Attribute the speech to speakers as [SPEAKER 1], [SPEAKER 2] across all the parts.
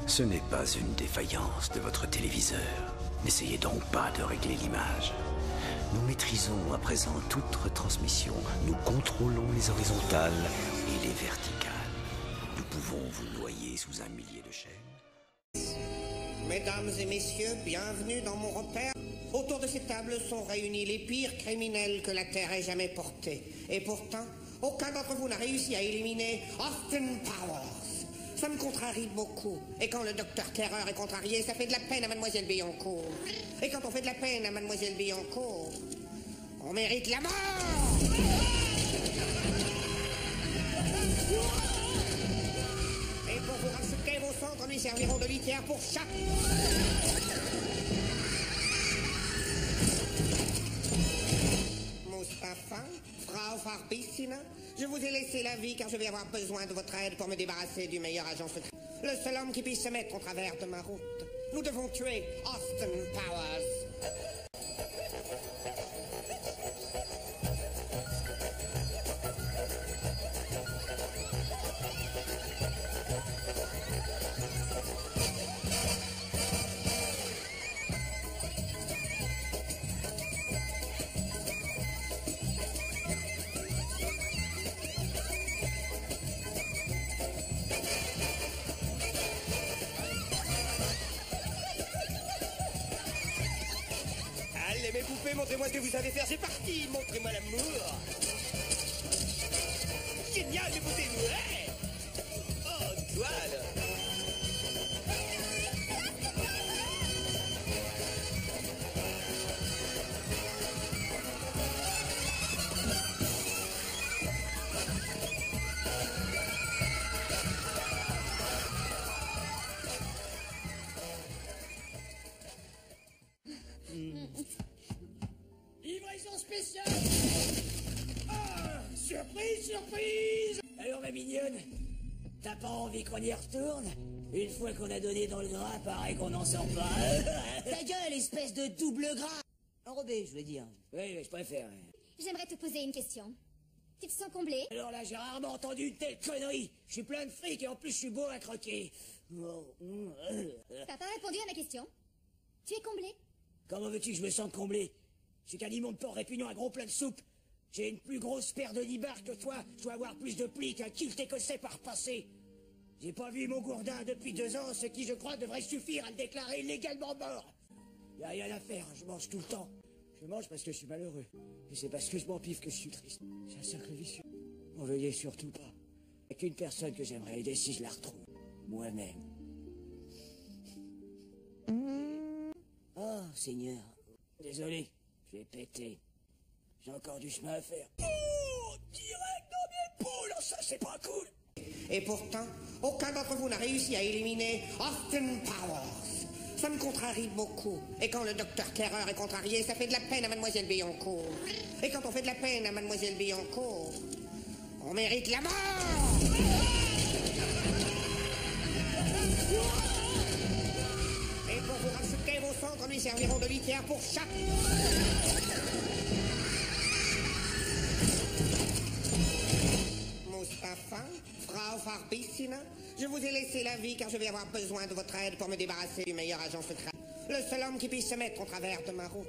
[SPEAKER 1] Ce n'est pas une défaillance de votre téléviseur. N'essayez donc pas de régler l'image. Nous maîtrisons à présent toute retransmission. Nous contrôlons les horizontales et les verticales. Nous pouvons vous noyer sous un millier de chaînes.
[SPEAKER 2] Mesdames et messieurs, bienvenue dans mon repère. Autour de cette table sont réunis les pires criminels que la Terre ait jamais portés. Et pourtant, aucun d'entre vous n'a réussi à éliminer Austin Powers. Ça me contrarie beaucoup. Et quand le docteur Terreur est contrarié, ça fait de la peine à Mademoiselle Billancourt. Et quand on fait de la peine à Mademoiselle Billancourt, on mérite la mort. Et pour vous racheter, vos cendres lui serviront de litière pour chat. Mustapha, Frau Farbissina, je vous ai laissé la vie car je vais avoir besoin de votre aide pour me débarrasser du meilleur agent secret. Le seul homme qui puisse se mettre au travers de ma route. Nous devons tuer Austin Powers.
[SPEAKER 3] Allez mes poupées, montrez-moi ce que vous savez faire, c'est parti. Montrez-moi l'amour. Génial mes beautés, ouais. Oh, toile.
[SPEAKER 4] Livraison spéciale. Ah, surprise, surprise. Alors ma mignonne, t'as pas envie qu'on y retourne? Une fois qu'on a donné dans le gras, pareil qu'on n'en sort pas.
[SPEAKER 5] Ta gueule, espèce de double gras. Enrobé, je veux dire.
[SPEAKER 4] Oui, je préfère.
[SPEAKER 6] J'aimerais te poser une question. Tu te sens comblé?
[SPEAKER 4] Alors là, j'ai rarement entendu une telle connerie. Je suis plein de fric et en plus je suis beau à croquer.
[SPEAKER 6] T'as pas répondu à ma question. Tu es comblé?
[SPEAKER 4] Comment veux-tu que je me sente comblé? Je suis qu'un immonde porc répugnant, un gros plat de soupe. J'ai une plus grosse paire de nibards que toi. Je dois avoir plus de plis qu'un kilt écossais par passé. J'ai pas vu mon gourdin depuis 2 ans, ce qui, je crois, devrait suffire à le déclarer légalement mort. Y a rien à faire, je mange tout le temps. Je mange parce que je suis malheureux. Et c'est parce que je m'empiffe que je suis triste. C'est un cercle vicieux. N'en veuillez surtout pas. Il n'y a qu'une personne que j'aimerais aider si je la retrouve. Moi-même.
[SPEAKER 5] Oh, Seigneur.
[SPEAKER 4] Désolé, j'ai pété. J'ai encore du chemin à faire. Oh, direct dans mes poules, oh, ça c'est pas cool.
[SPEAKER 2] Et pourtant, aucun d'entre vous n'a réussi à éliminer Austin Powers. Ça me contrarie beaucoup. Et quand le docteur Terreur est contrarié, ça fait de la peine à Mademoiselle Billancourt. Et quand on fait de la peine à Mademoiselle Billancourt, on mérite la mort. Et pour vous racheter, vos cendres lui serviront de litière pour chat. Mustapha, Frau Farbissina, je vous ai laissé la vie car je vais avoir besoin de votre aide pour me débarrasser du meilleur agent secret. Le seul homme qui puisse se mettre au travers de ma route.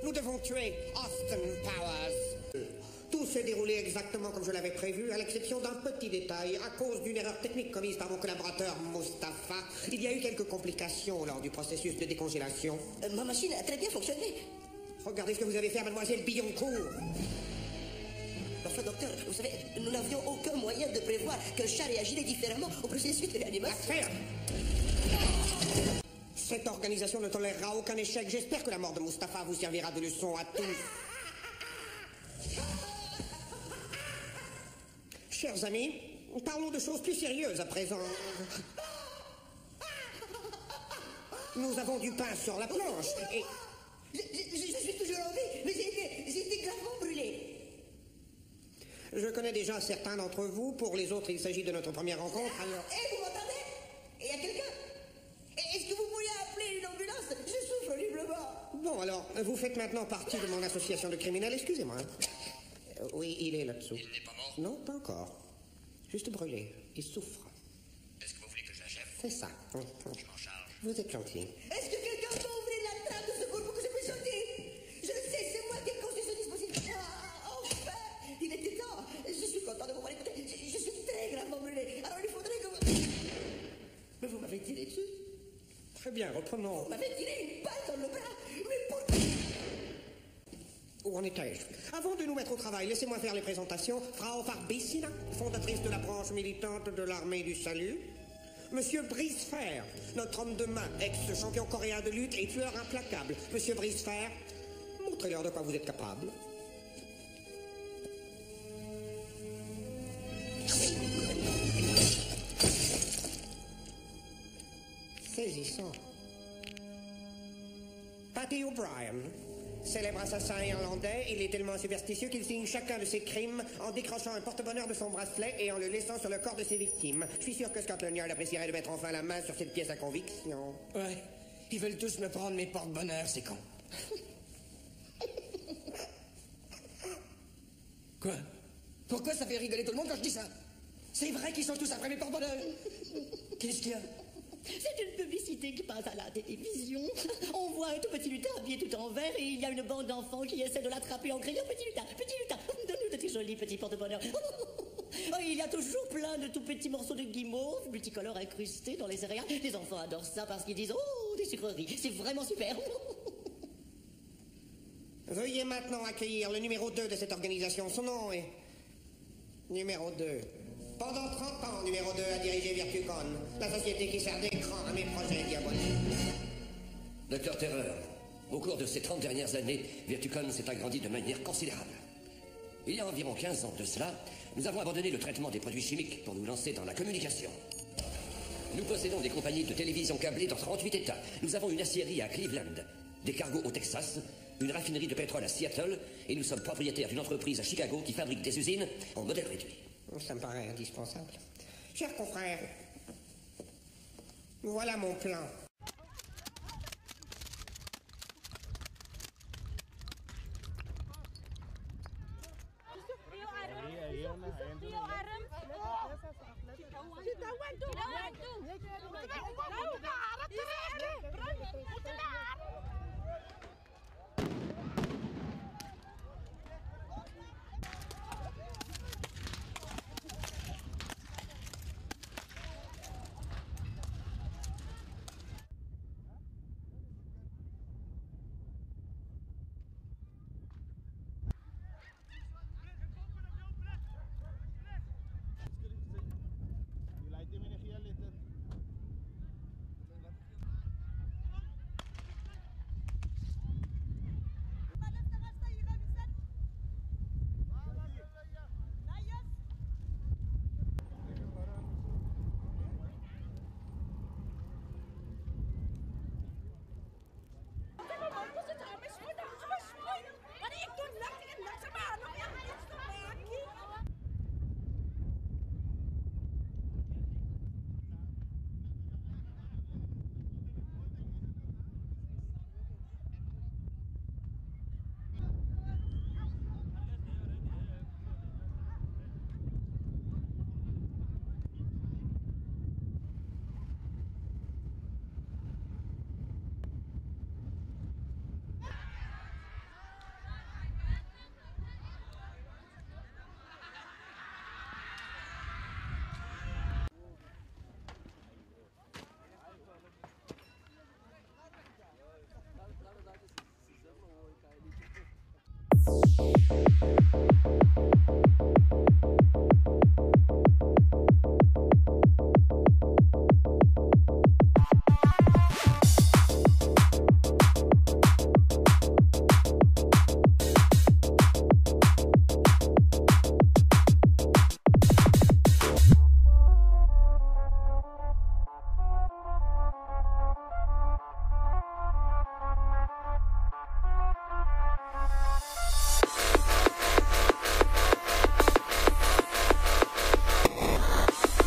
[SPEAKER 2] Nous devons tuer Austin Powers. Tout s'est déroulé exactement comme je l'avais prévu, à l'exception d'un petit détail. À cause d'une erreur technique commise par mon collaborateur Mustapha, il y a eu quelques complications lors du processus de décongélation.
[SPEAKER 5] Ma machine a très bien fonctionné.
[SPEAKER 2] Regardez ce que vous avez fait à Mademoiselle Billancourt.
[SPEAKER 5] Enfin, docteur, vous savez, nous n'avions aucun moyen de prévoir qu'un chat réagirait différemment au processus de réanimation.
[SPEAKER 2] Affaire. Cette organisation ne tolérera aucun échec. J'espère que la mort de Mustapha vous servira de leçon à tous. Chers amis, parlons de choses plus sérieuses à présent. Nous avons du pain sur la planche et...
[SPEAKER 5] Je suis toujours en vie, mais j'ai été gravement brûlé.
[SPEAKER 2] Je connais déjà certains d'entre vous. Pour les autres, il s'agit de notre première rencontre, alors...
[SPEAKER 5] Eh, vous m'entendez? Il y a quelqu'un? Est-ce que vous pourriez appeler une ambulance? Je souffre horriblement.
[SPEAKER 2] Bon, alors, vous faites maintenant partie de mon association de criminels. Excusez-moi. Oui, il est là-dessous.
[SPEAKER 3] Il n'est pas mort?
[SPEAKER 2] Non, pas encore. Juste brûlé. Il souffre.
[SPEAKER 3] Est-ce que vous voulez que je l'achève?
[SPEAKER 2] C'est ça. Vous êtes gentil.
[SPEAKER 5] Est-ce que quelqu'un peut ouvrir la trappe de secours pour que je puisse sortir? Je le sais, c'est moi qui ai conçu ce dispositif. Ah, enfin, il était temps. Je suis content de vous voir écouter. Je suis très gravement brûlé. Alors il faudrait que vous... Mais vous m'avez tiré dessus.
[SPEAKER 2] Très bien, reprenons.
[SPEAKER 5] Vous m'avez tiré une balle dans le bras. Mais pourquoi?
[SPEAKER 2] Où en étais-je? Avant de nous mettre au travail, laissez-moi faire les présentations. Frau Farbissina, fondatrice de la branche militante de l'armée du salut. Monsieur Bricefer, notre homme de main, ex-champion coréen de lutte et tueur implacable. Monsieur Bricefer, montrez-leur de quoi vous êtes capable. Saisissant. Paddy O'Brien, célèbre assassin irlandais, il est tellement superstitieux qu'il signe chacun de ses crimes en décrochant un porte-bonheur de son bracelet et en le laissant sur le corps de ses victimes. Je suis sûr que Scotland Yard apprécierait de mettre enfin la main sur cette pièce à conviction.
[SPEAKER 4] Ouais, ils veulent tous me prendre mes porte-bonheurs, c'est con. Quoi? Pourquoi ça fait rigoler tout le monde quand je dis ça? C'est vrai qu'ils sont tous après mes porte-bonheurs. Qu'est-ce qu'il y a?
[SPEAKER 7] C'est une publicité qui passe à la télévision. On voit un tout petit lutin habillé tout en vert et il y a une bande d'enfants qui essaie de l'attraper en criant « Petit lutin, donne-nous de tes jolis petits porte-bonheur. » Oh, il y a toujours plein de tout petits morceaux de guimauve, multicolores incrustés dans les céréales. Les enfants adorent ça parce qu'ils disent « Oh, des sucreries, c'est vraiment super. »
[SPEAKER 2] Veuillez maintenant accueillir le numéro 2 de cette organisation. Son nom est... Numéro 2. Pendant 30 ans, numéro 2 a dirigé Virtucon, la société qui sert d'écran à mes projets diaboliques.
[SPEAKER 8] Docteur Terreur, au cours de ces 30 dernières années, Virtucon s'est agrandi de manière considérable. Il y a environ 15 ans de cela, nous avons abandonné le traitement des produits chimiques pour nous lancer dans la communication. Nous possédons des compagnies de télévision câblée dans 38 États. Nous avons une aciérie à Cleveland, des cargos au Texas, une raffinerie de pétrole à Seattle, et nous sommes propriétaires d'une entreprise à Chicago qui fabrique des usines en modèle réduit.
[SPEAKER 2] Ça me paraît indispensable. Chers confrères, voilà mon plan.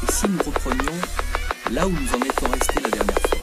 [SPEAKER 9] Si nous reprenions là où nous en étions restés la dernière fois.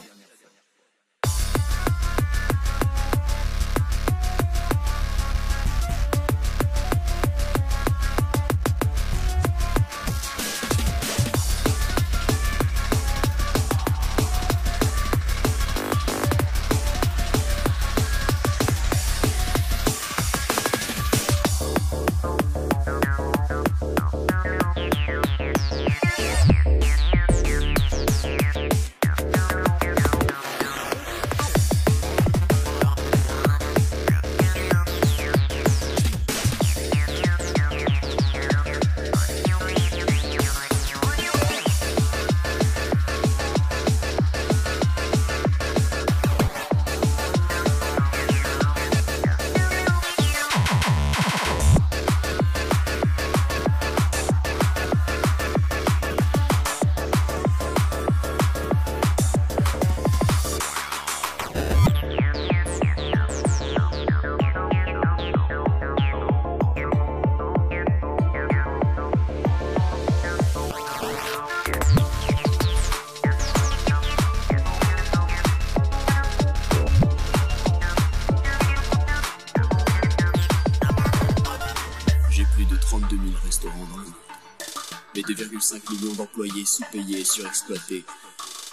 [SPEAKER 9] 2,5 millions d'employés sous-payés et surexploités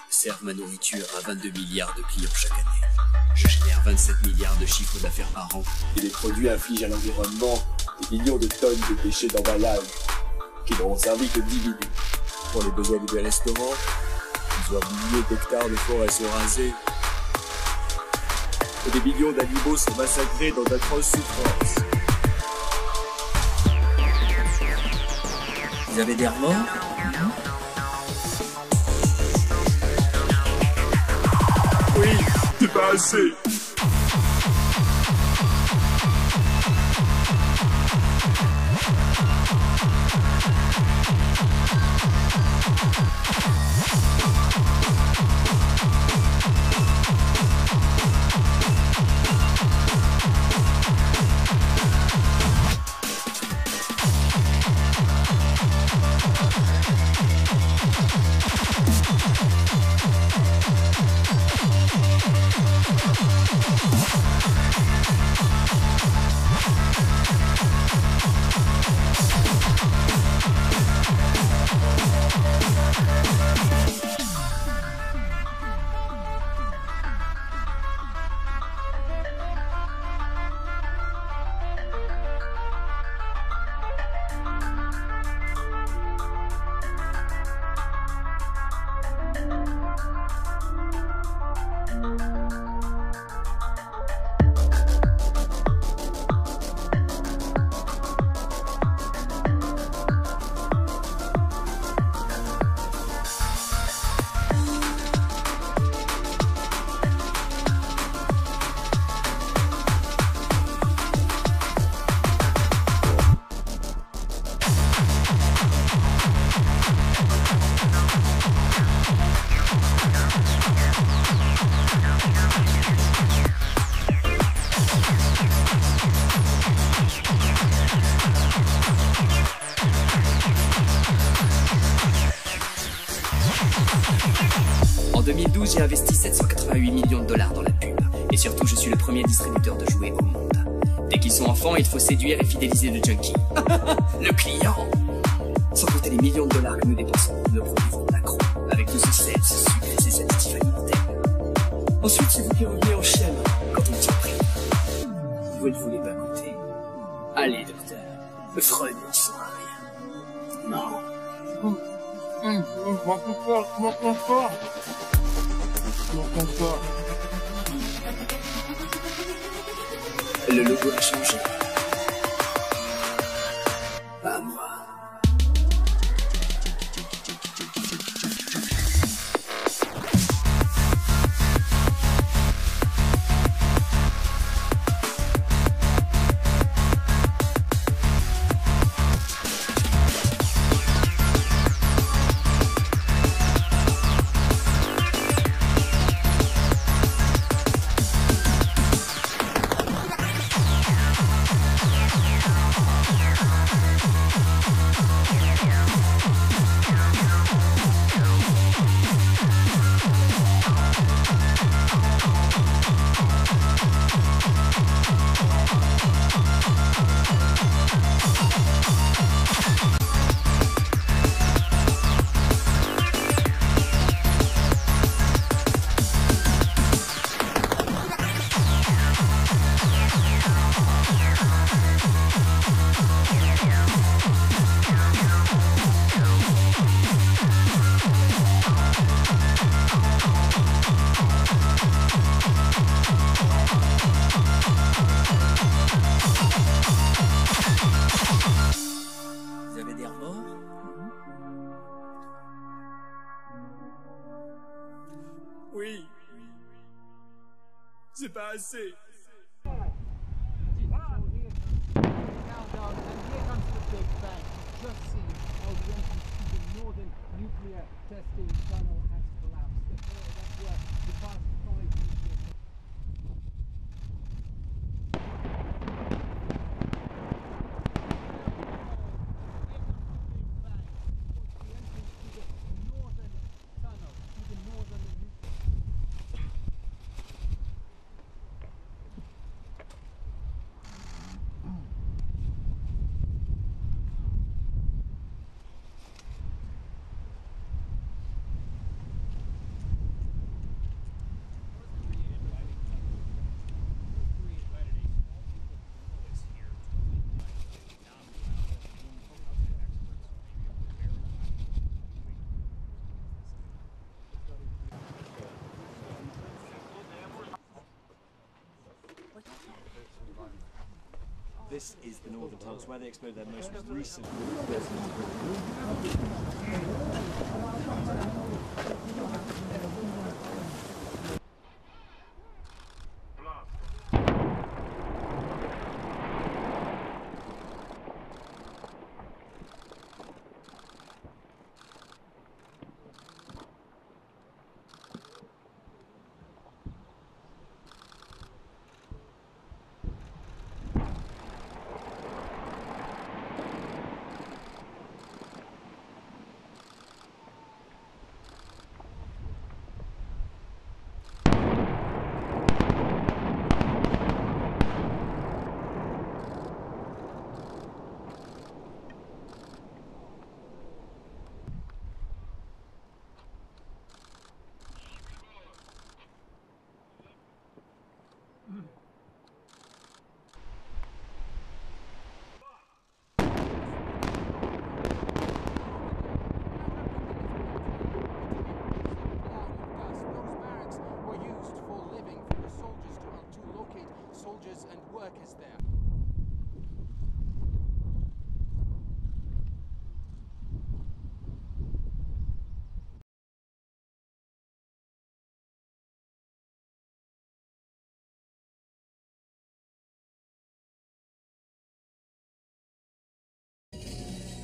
[SPEAKER 9] servent ma nourriture à 22 milliards de clients chaque année. Je génère 27 milliards de chiffre d'affaires par an.
[SPEAKER 10] Et les produits infligent à l'environnement des millions de tonnes de déchets d'emballage qui n'auront servi que 10 minutes. Pour les besoins des restaurants, plusieurs milliers d'hectares de forêts sont rasés. Et des millions d'animaux sont massacrés dans d'atroces souffrances.
[SPEAKER 9] Vous avez des remords?
[SPEAKER 10] Oui, c'est pas assez.
[SPEAKER 9] En 2012, j'ai investi 788 millions de dollars dans la pub. Et surtout, je suis le premier distributeur de jouets au monde. Dès qu'ils sont enfants, il faut séduire et fidéliser le junkie. Le client. Sans compter les millions de dollars que nous dépensons pour nos produits pour l'accro. Avec tout ce sel, ce sucre et ces additifs alimentaires. Ensuite, c'est vous qui revenez en chaîne quand on est surpris. Vous ne voulez pas goûter. Allez, docteur. Le freud ne saura rien. Non. Le logo a changé. Pas moi. Vous avez des remords?
[SPEAKER 10] Oui. C'est pas assez.
[SPEAKER 11] This is the northern tunnel, where they exploded their most recent.
[SPEAKER 12] Soldiers and workers there.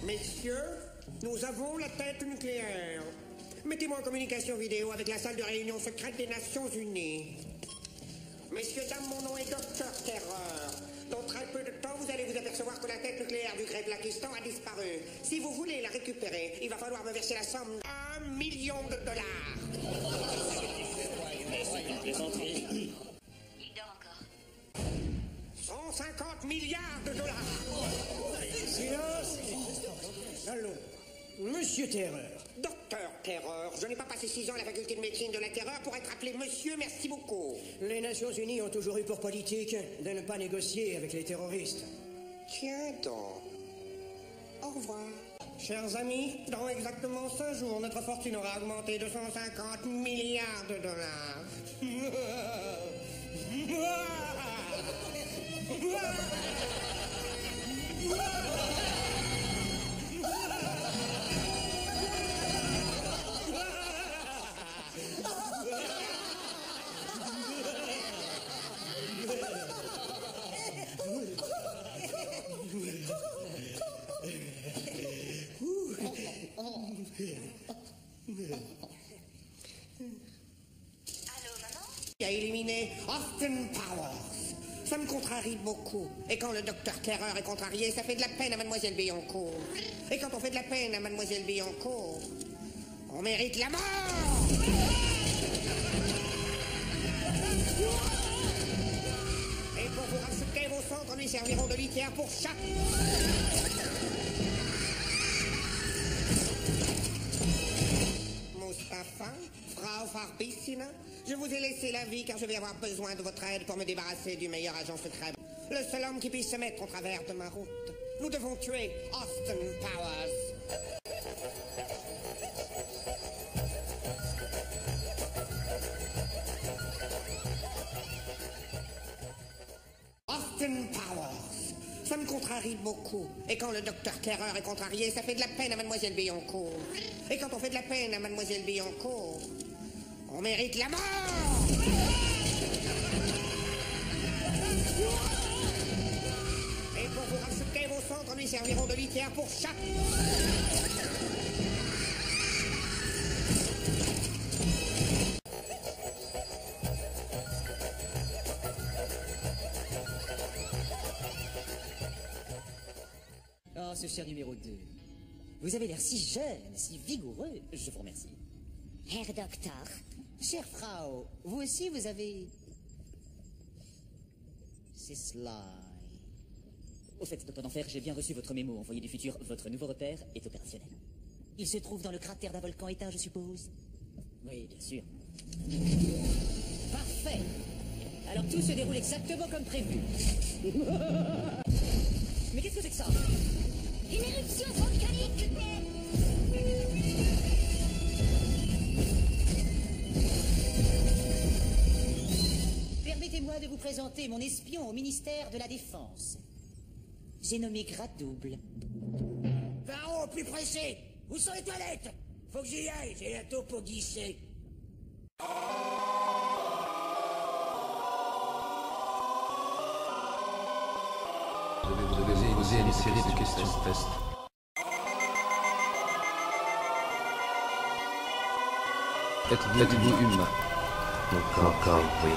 [SPEAKER 2] Messieurs, nous avons la tête nucléaire. Mettez-moi en communication vidéo avec la salle de réunion secrète des Nations Unies. Messieurs, dames, mon nom est Docteur Terreur. Dans très peu de temps, vous allez vous apercevoir que la tête nucléaire du Great Blackistan a disparu. Si vous voulez la récupérer, il va falloir me verser la somme $1 million.
[SPEAKER 7] Il dort encore.
[SPEAKER 2] 150 milliards $.
[SPEAKER 4] Silence. Allons. Monsieur Terreur.
[SPEAKER 2] Docteur Terreur, je n'ai pas passé 6 ans à la faculté de médecine de la terreur pour être appelé monsieur, merci beaucoup.
[SPEAKER 4] Les Nations Unies ont toujours eu pour politique de ne pas négocier avec les terroristes.
[SPEAKER 2] Tiens donc. Au revoir. Chers amis, dans exactement 5 jours, notre fortune aura augmenté de 150 milliards $. Qui a éliminé Austin Powers. Ça me contrarie beaucoup. Et quand le Docteur Terreur est contrarié, ça fait de la peine à Mademoiselle Billancourt. Et quand on fait de la peine à Mademoiselle Billancourt, on mérite la mort. Et pour vous racheter, vos cendres lui serviront de litière pour chat. Mustapha, Frau Farbissina, je vous ai laissé la vie car je vais avoir besoin de votre aide pour me débarrasser du meilleur agent secret. Le seul homme qui puisse se mettre en travers de ma route. Nous devons tuer Austin Powers. Austin Powers. Ça me contrarie beaucoup. Et quand le Docteur Terreur est contrarié, ça fait de la peine à Mademoiselle Billancourt. Et quand on fait de la peine à Mademoiselle Billancourt, on mérite la mort. Et pour vous racheter, vos cendres lui serviront de litière pour chat.
[SPEAKER 13] Oh, ce cher numéro 2. Vous avez l'air si jeune, si vigoureux. Je vous remercie.
[SPEAKER 7] Herr Docteur.
[SPEAKER 13] Chère Frau, vous aussi vous avez... C'est cela. Au fait, Docteur d'Enfer, j'ai bien reçu votre mémo envoyé du futur. Votre nouveau repère est opérationnel. Il se trouve dans le cratère d'un volcan éteint, je suppose. Oui, bien sûr. Parfait. Alors tout se déroule exactement comme prévu. Mais qu'est-ce que c'est que ça?
[SPEAKER 7] Une éruption volcanique.
[SPEAKER 13] Permettez-moi de vous présenter mon espion au ministère de la Défense. J'ai nommé grade double.
[SPEAKER 4] Varro, plus pressé. Où sont les toilettes? Faut que j'y aille, j'ai la taupe au guichet.
[SPEAKER 14] Vous devez poser une série de questions test. Êtes-vous humain? Encore, oui.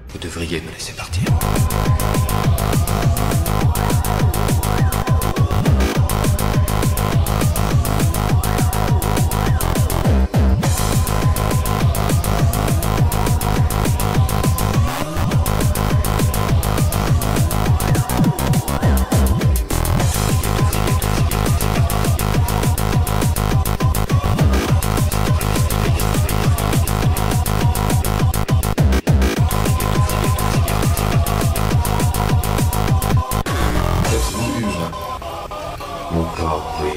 [SPEAKER 14] Vous devriez me laisser partir. Encore, oui.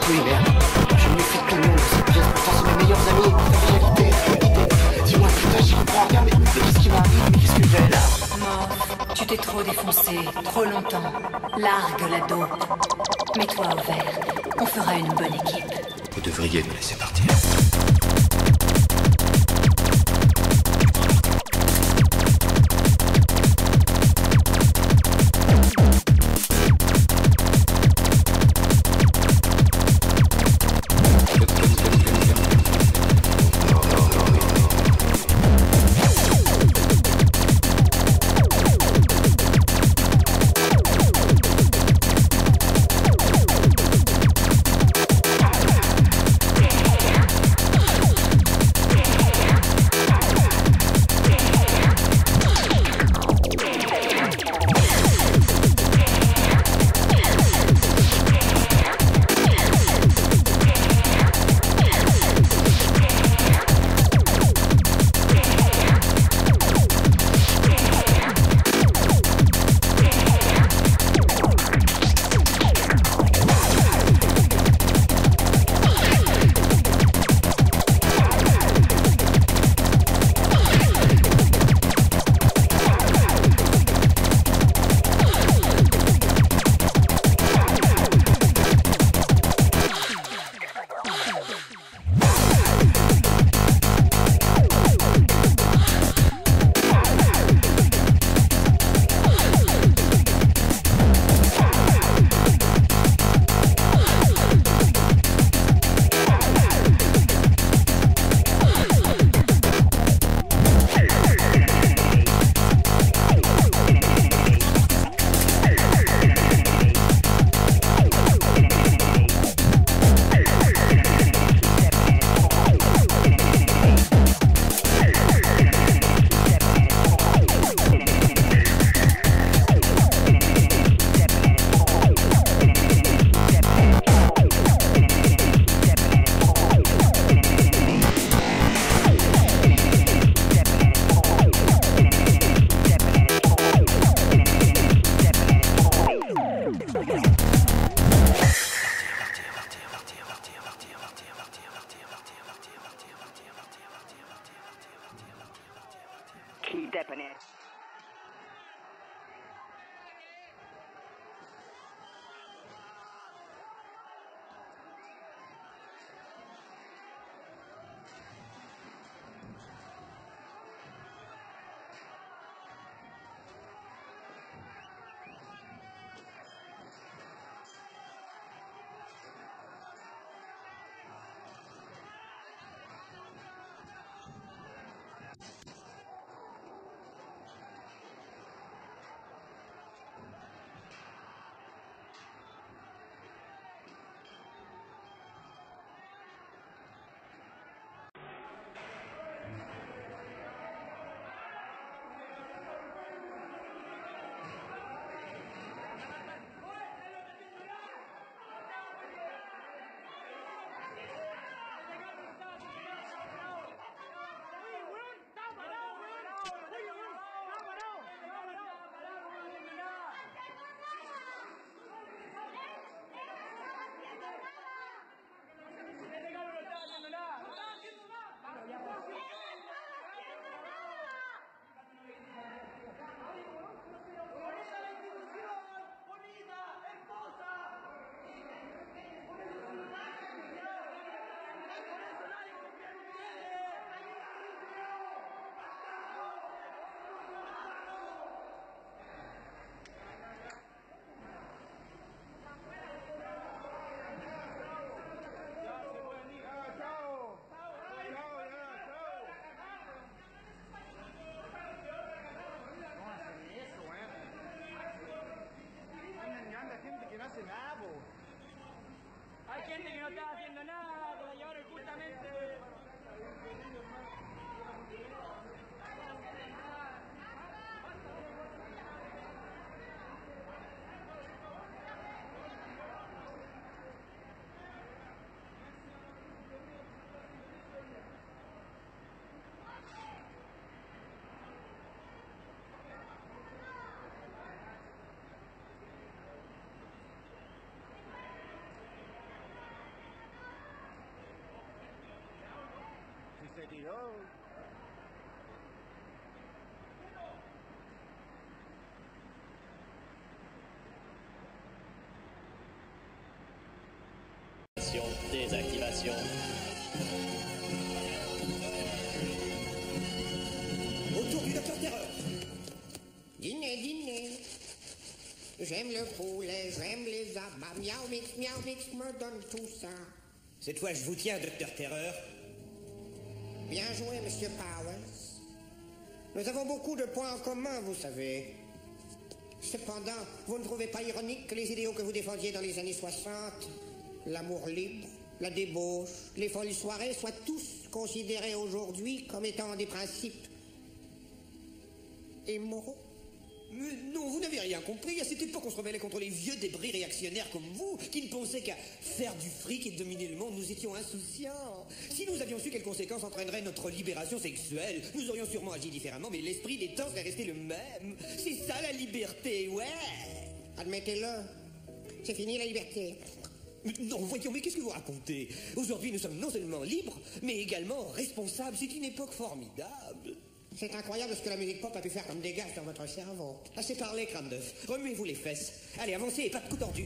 [SPEAKER 15] Oui, merde. Je me méfie de tout le monde. Ces pièces, pourtant, c'est mes meilleurs amis. Vérité. Dis-moi, putain, j'y comprends rien. Mais qu'est-ce qui m'arrive? Mais qu'est-ce que j'ai là?
[SPEAKER 16] Morph, tu t'es trop défoncé, trop longtemps. Largue la dope. Mets-toi au vert. On fera une bonne équipe.
[SPEAKER 14] Vous devriez me laisser partir.
[SPEAKER 17] keep dipping it.
[SPEAKER 18] Hay gente que no está haciendo nada y ahora justamente...
[SPEAKER 19] Se tiró.
[SPEAKER 20] Désactivation.
[SPEAKER 2] Autour du Docteur Terreur. Dîner, dîner. J'aime le poulet, j'aime les abats. Miaou mix, me donne tout ça.
[SPEAKER 4] Cette fois, je vous tiens, Docteur Terreur.
[SPEAKER 2] Bien joué, Monsieur Powers. Nous avons beaucoup de points en commun, vous savez. Cependant, vous ne trouvez pas ironique que les idéaux que vous défendiez dans les années 60, l'amour libre, la débauche, les folles soirées, soient tous considérés aujourd'hui comme étant des principes immoraux?
[SPEAKER 4] Mais non, vous n'avez rien compris. À cette époque, on se rebellait contre les vieux débris réactionnaires comme vous, qui ne pensaient qu'à faire du fric et dominer le monde. Nous étions insouciants. Si nous avions su quelles conséquences entraînerait notre libération sexuelle, nous aurions sûrement agi différemment, mais l'esprit des temps serait resté le même. C'est ça la liberté, ouais.
[SPEAKER 2] Admettez-le. C'est fini la liberté.
[SPEAKER 4] Non, voyons, mais qu'est-ce que vous racontez? Aujourd'hui, nous sommes non seulement libres, mais également responsables. C'est une époque formidable.
[SPEAKER 2] C'est incroyable ce que la musique pop a pu faire comme dégâts dans votre cerveau.
[SPEAKER 4] Assez parlé, crâne d'œuf. Remuez-vous les fesses. Allez, avancez et pas de coup tordu.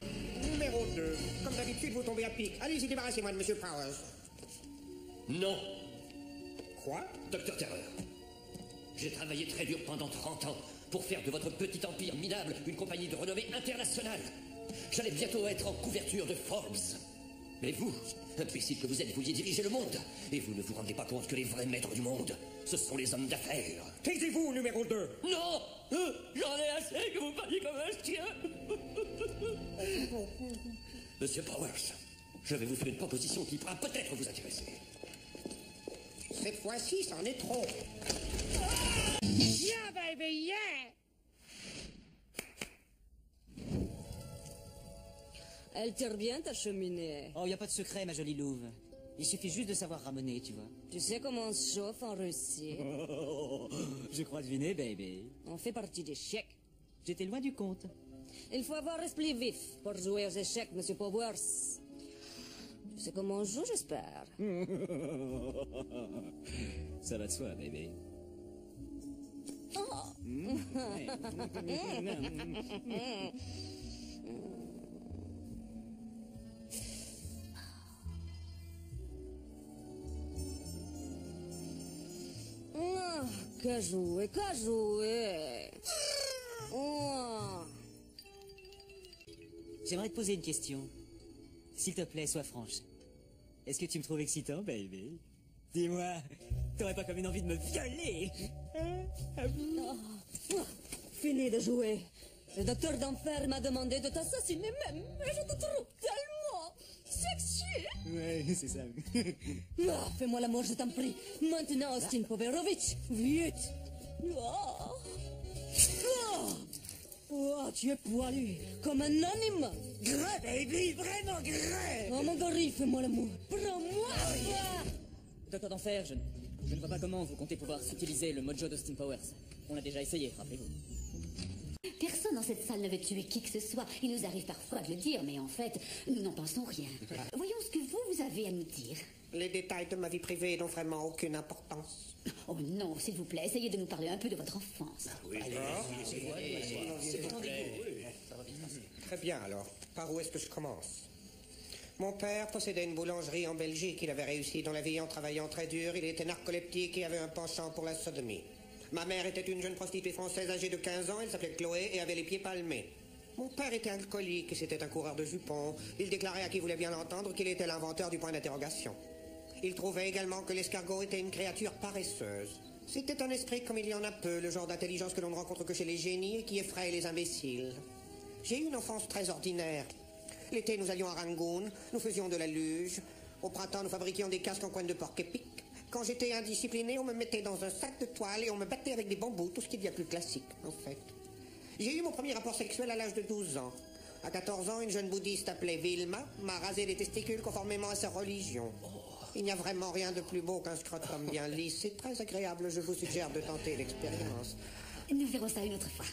[SPEAKER 2] Numéro 2. Comme d'habitude, vous tombez à pic. Allez-y, débarrassez-moi de Monsieur Powers.
[SPEAKER 8] Non.
[SPEAKER 2] Quoi?
[SPEAKER 8] Docteur Terreur. J'ai travaillé très dur pendant 30 ans pour faire de votre petit empire minable une compagnie de renommée internationale. J'allais bientôt être en couverture de Forbes. Mais vous, imbécile que vous êtes, vouliez diriger le monde. Et vous ne vous rendez pas compte que les vrais maîtres du monde, ce sont les hommes d'affaires.
[SPEAKER 2] Taisez-vous, numéro 2.
[SPEAKER 8] Non. J'en ai assez que vous parliez comme un chien. Monsieur Powers, je vais vous faire une proposition qui pourra peut-être vous intéresser.
[SPEAKER 2] Cette fois-ci, c'en est trop.
[SPEAKER 21] Yeah, baby, yeah!
[SPEAKER 22] Elle tire bien ta cheminée.
[SPEAKER 13] Oh, y a pas de secret, ma jolie louve. Il suffit juste de savoir ramoner, tu vois.
[SPEAKER 22] Tu sais comment on se chauffe en Russie?
[SPEAKER 13] Je crois deviner, baby.
[SPEAKER 22] On fait partie des chèques.
[SPEAKER 13] J'étais loin du compte.
[SPEAKER 22] Il faut avoir l'esprit vif pour jouer aux échecs, Monsieur Powers. Tu sais comment on joue, j'espère.
[SPEAKER 13] Ça va de soi, baby.
[SPEAKER 22] Qu'à jouer, qu'à jouer. Oh.
[SPEAKER 13] J'aimerais te poser une question. S'il te plaît, sois franche. Est-ce que tu me trouves excitant, baby? Dis-moi, t'aurais pas comme une envie de me violer?
[SPEAKER 22] Fini de jouer. Le docteur d'enfer m'a demandé de t'assassiner même. Et je te trouve tellement sexy.
[SPEAKER 13] Ouais, c'est ça.
[SPEAKER 22] Fais-moi l'amour, je t'en prie. Maintenant, Austin Poverovitch. Vite. Tu es poilu, comme un animal.
[SPEAKER 4] Gras, baby, vraiment gras.
[SPEAKER 22] Oh, mon gorille, fais-moi l'amour. Prends-moi.
[SPEAKER 13] Docteur d'enfer, je ne vois pas comment vous comptez pouvoir utiliser le mojo d'Austin Powers. On l'a déjà essayé, rappelez-vous.
[SPEAKER 7] Personne dans cette salle ne veut tuer qui que ce soit. Il nous arrive parfois de le dire, mais en fait, nous n'en pensons rien. Voyons ce que vous avez à nous dire.
[SPEAKER 2] Les détails de ma vie privée n'ont vraiment aucune importance.
[SPEAKER 7] Oh non, s'il vous plaît, essayez de nous parler un peu de votre enfance.
[SPEAKER 2] Oui, très bien alors. Par où est-ce que je commence? Mon père possédait une boulangerie en Belgique. Il avait réussi dans la vie en travaillant très dur. Il était narcoleptique et avait un penchant pour la sodomie. Ma mère était une jeune prostituée française âgée de 15 ans. Elle s'appelait Chloé et avait les pieds palmés. Mon père était alcoolique et c'était un coureur de jupons. Il déclarait à qui voulait bien l'entendre qu'il était l'inventeur du point d'interrogation. Il trouvait également que l'escargot était une créature paresseuse. C'était un esprit comme il y en a peu, le genre d'intelligence que l'on ne rencontre que chez les génies et qui effraie les imbéciles. J'ai eu une enfance très ordinaire. L'été, nous allions à Rangoon, nous faisions de la luge. Au printemps, nous fabriquions des casques en coin de porc-épic. Quand j'étais indiscipliné, on me mettait dans un sac de toile et on me battait avec des bambous, tout ce qui est bien plus classique, en fait. J'ai eu mon premier rapport sexuel à l'âge de 12 ans. À 14 ans, une jeune bouddhiste appelée Vilma m'a rasé les testicules conformément à sa religion. Il n'y a vraiment rien de plus beau qu'un scrotum bien lisse. C'est très agréable, je vous suggère de tenter l'expérience.
[SPEAKER 7] Nous verrons ça une autre fois.